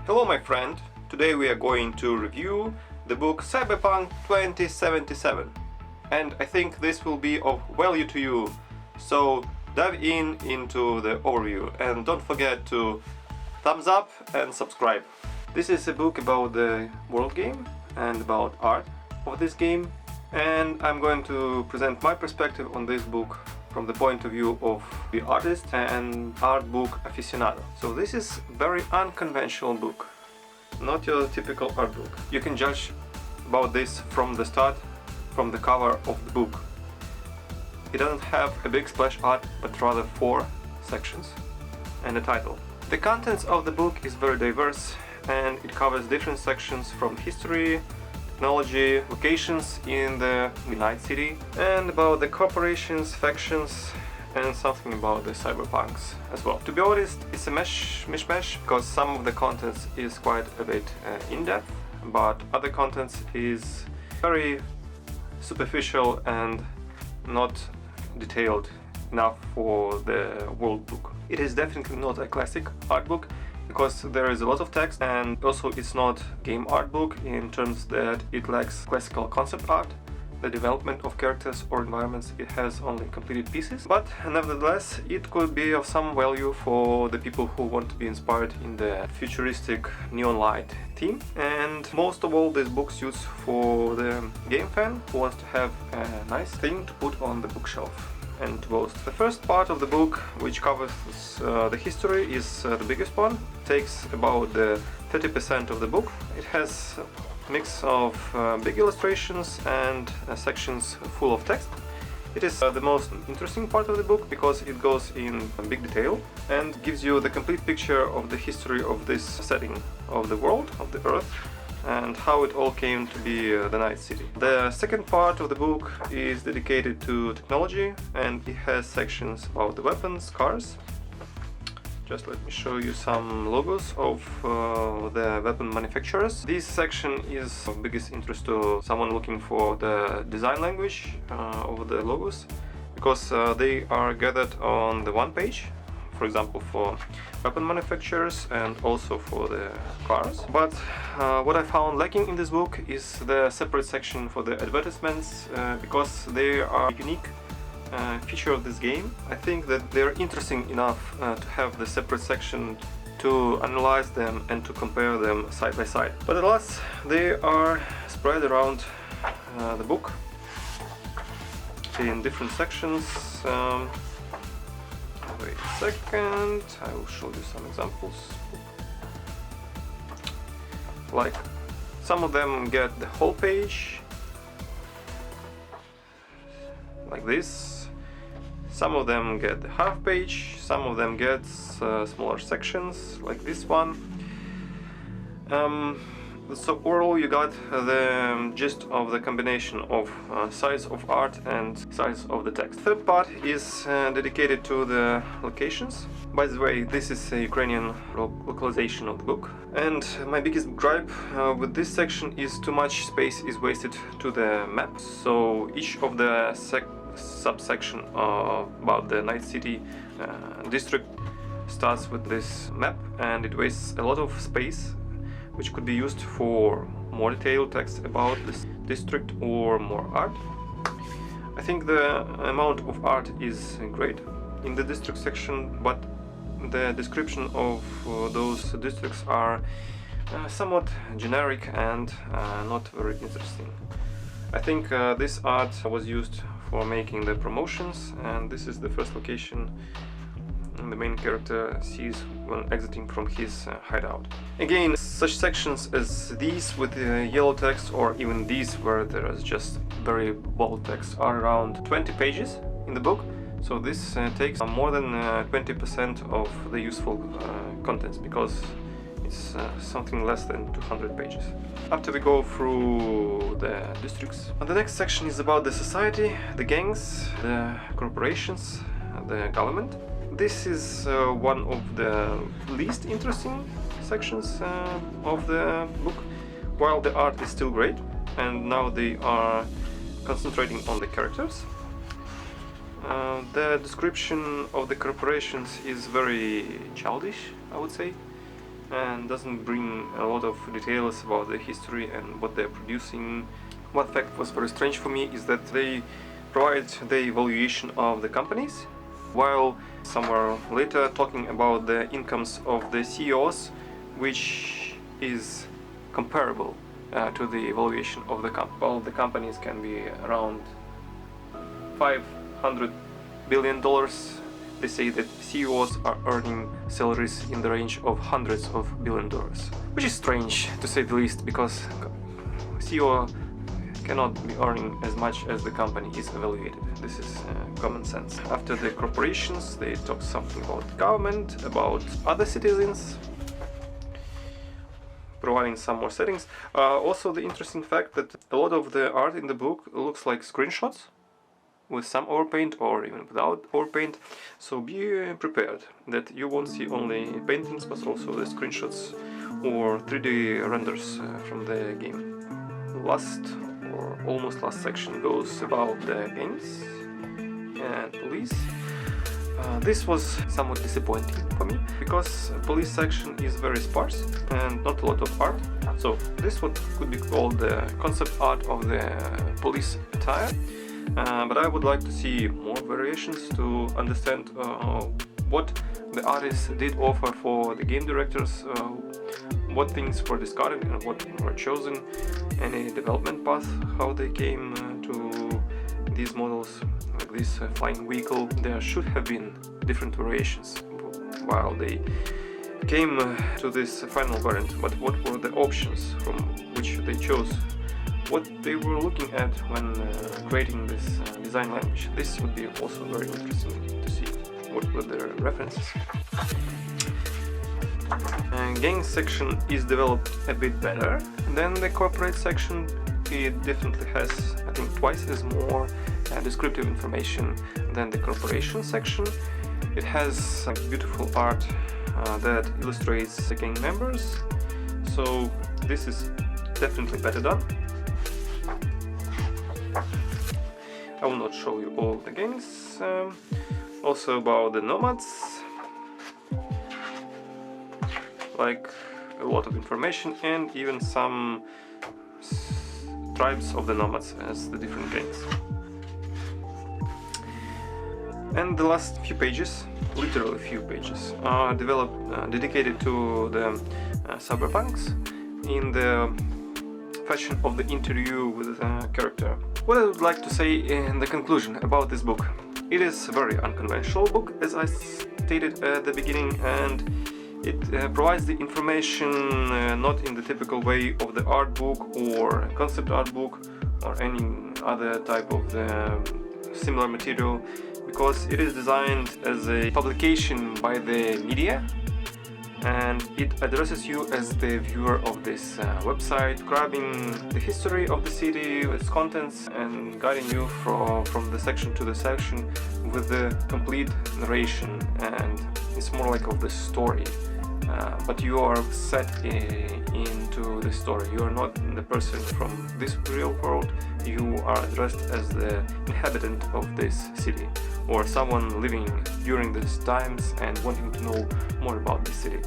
Hello my friend, today we are going to review the book Cyberpunk 2077 and I think this will be of value to you, so dive into the overview and don't forget to thumbs up and subscribe. This is a book about the world game and about art of this game, and I'm going to present my perspective on this book from the point of view of the artist and art book aficionado. So this is a very unconventional book, not your typical art book. You can judge about this from the start, from the cover of the book. It doesn't have a big splash art, but rather 4 sections and a title. The contents of the book is very diverse and it covers different sections from history, technology, locations in the Night City, and about the corporations, factions, and something about the cyberpunks as well. To be honest, it's a mishmash because some of the contents is quite a bit in-depth, but other contents is very superficial and not detailed enough for the world book. It is definitely not a classic art book, because there is a lot of text, and also it's not game art book in terms that it lacks classical concept art, the development of characters or environments. It has only completed pieces, but nevertheless it could be of some value for the people who want to be inspired in the futuristic neon light theme. And most of all, this book suits for the game fan who wants to have a nice thing to put on the bookshelf and to boast. The first part of the book, which covers the history, is the biggest one. It takes about 30% of the book. It has a mix of big illustrations and sections full of text. It is the most interesting part of the book because it goes in big detail and gives you the complete picture of the history of this setting of the world, of the Earth, and how it all came to be the Night City. The second part of the book is dedicated to technology, and it has sections about the weapons, cars. Just let me show you some logos of the weapon manufacturers. This section is of biggest interest to someone looking for the design language of the logos, because they are gathered on the one page, for example for weapon manufacturers and also for the cars. But what I found lacking in this book is the separate section for the advertisements, because they are a unique feature of this game. I think that they're interesting enough to have the separate section to analyze them and to compare them side by side. But alas, they are spread around the book in different sections. Wait a second, I will show you some examples. Like, some of them get the whole page, like this. Some of them get the half page, some of them get smaller sections, like this one. So overall you got the gist of the combination of size of art and size of the text. Third part is dedicated to the locations. By the way, this is a Ukrainian localization of the book. And my biggest gripe with this section is too much space is wasted to the map. So each of the subsection about the Night City district starts with this map, and it wastes a lot of space which could be used for more detailed text about this district or more art. I think the amount of art is great in the district section, but the description of those districts are somewhat generic and not very interesting. I think this art was used for making the promotions, and this is the first location the main character sees when exiting from his hideout. Again, such sections as these with yellow text, or even these where there is just very bold text, are around 20 pages in the book. So this takes more than 20% of the useful contents, because it's something less than 200 pages. After we go through the districts, the next section is about the society, the gangs, the corporations, the government. This is one of the least interesting sections of the book, while the art is still great, and now they are concentrating on the characters. The description of the corporations is very childish, I would say. and doesn't bring a lot of details about the history and what they're producing. One fact was very strange for me is that they provide the evaluation of the companies, while somewhere later talking about the incomes of the CEOs, which is comparable to the evaluation of the well, the companies can be around $500 billion. They say that CEOs are earning salaries in the range of hundreds of $billions, which is strange to say the least, because CEO cannot be earning as much as the company is evaluated. This is common sense. After the corporations, they talk something about government, about other citizens, providing some more settings. Also the interesting fact that a lot of the art in the book looks like screenshots with some overpaint or even without overpaint, so be prepared that you won't see only paintings but also the screenshots or 3D renders from the game. Last or almost last section goes about the games and police. This was somewhat disappointing for me because police section is very sparse and not a lot of art. So this what could be called the concept art of the police attire. But I would like to see more variations to understand what the artists did offer for the game directors, what things were discarded and what were chosen, any development path, how they came to these models, like this flying vehicle. There should have been different variations while they came to this final variant, but what were the options from which they chose? What they were looking at when creating this design language. This would be also very interesting to see. What were their references? And gang section is developed a bit better than the corporate section. It definitely has, I think, twice as more descriptive information than the corporation section. It has beautiful art that illustrates the gang members, so this is definitely better done. I will not show you all the gangs. Also about the nomads, like a lot of information and even some tribes of the nomads as the different gangs. And the last few pages, literally few pages, are dedicated to the cyberpunks in the fashion of the interview with a character. What I would like to say in the conclusion about this book: it is a very unconventional book, as I stated at the beginning, and it provides the information not in the typical way of the art book or concept art book or any other type of the similar material, because it is designed as a publication by the media, and it addresses you as the viewer of this website, describing the history of the city, its contents, and guiding you from the section to the section with the complete narration. And it's more like of the story, but you are set into the story. You are not the person from this real world. You are addressed as the inhabitant of this city, or someone living during these times and wanting to know more about the city.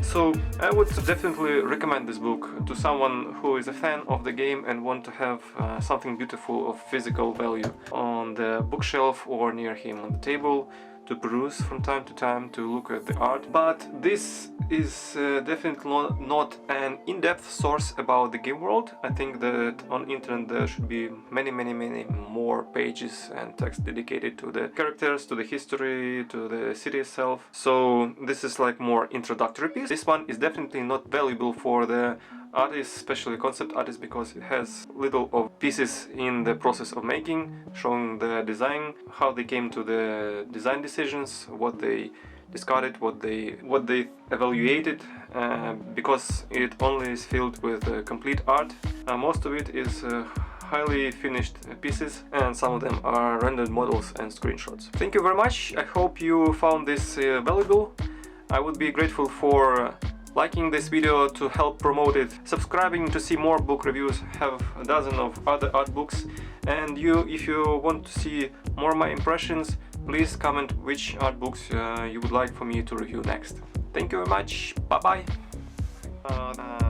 So I would definitely recommend this book to someone who is a fan of the game and want to have something beautiful of physical value on the bookshelf or near him on the table to peruse from time to time, to look at the art. But this is definitely not an in-depth source about the game world. I think that on internet there should be many more pages and text dedicated to the characters, to the history, to the city itself. So this is like more introductory piece. This one is definitely not valuable for the artists, especially concept artists, because it has little of pieces in the process of making, showing the design, how they came to the design decisions, what they discarded, what they evaluated, because it only is filled with complete art. Most of it is highly finished pieces, and some of them are rendered models and screenshots. Thank you very much. I hope you found this valuable. I would be grateful for liking this video to help promote it, subscribing to see more book reviews, have a dozen of other art books, and if you want to see more of my impressions, please comment which art books you would like for me to review next. Thank you very much. Bye bye.